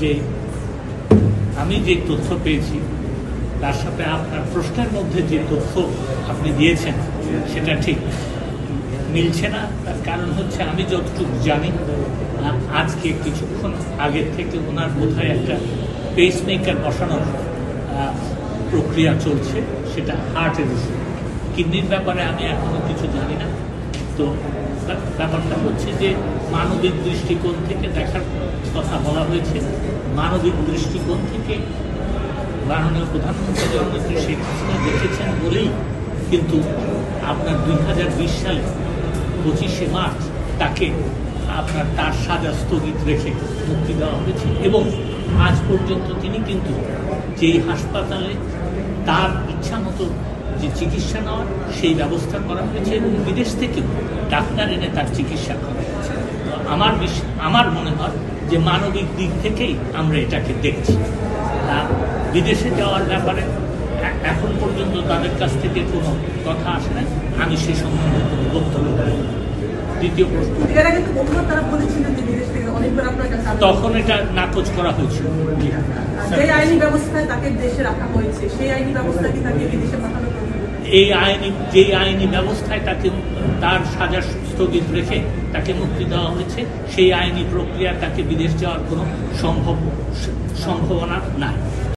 যে আমি যে তথ্য পেয়েছি তার সাথে আপনার প্রশ্নের মধ্যে যে তথ্য আপনি দিয়েছেন সেটা ঠিক মিলছে না। তার কারণ হচ্ছে আমি যতটুকু জানি আজকে কিছুক্ষণ আগের থেকে ওনার বোধহয় একটা পেসমেকার বসানোর প্রক্রিয়া চলছে, সেটা হার্টের ইস্যু। কিডনির ব্যাপারে আমি এখনো কিছু জানি না। তো ব্যাপারটা হচ্ছে যে মানবিক দৃষ্টিকোণ থেকে দেখার কথা বলা হয়েছে। মানবিক দৃষ্টিকোণ থেকে মাননীয় প্রধানমন্ত্রী জননেত্রী শেখ হাসিনা দেখেছেন বলেই কিন্তু আপনার 2020 সালে 25শে মার্চ তাকে তার সাজা স্থগিত রেখে মুক্তি দেওয়া হয়েছে এবং আজ পর্যন্ত তিনি কিন্তু যেই হাসপাতালে তার ইচ্ছা মতো যে চিকিৎসা নেওয়ার সেই ব্যবস্থা করা হয়েছে এবং বিদেশ থেকেও ডাক্তার এনে তার চিকিৎসা করা হয়েছে। আমার মনে হয় যে মানবিক দিক থেকেই আমরা এটাকে দেখছি। বিদেশে যাওয়ার ব্যাপারে এখন পর্যন্ত তাদের কাছ থেকে কোনো কথা আসে না, আমি সে সম্বন্ধে কোনো বক্তব্য করি। দ্বিতীয় প্রশ্ন, তখন এটা নাকচ করা হয়েছিল। যেই আইনি ব্যবস্থায় তাকে তার সাজা স্থগিত রেখে তাকে মুক্তি দেওয়া হয়েছে সেই আইনি প্রক্রিয়া তাকে বিদেশ যাওয়ার কোনো সম্ভাবনা নাই।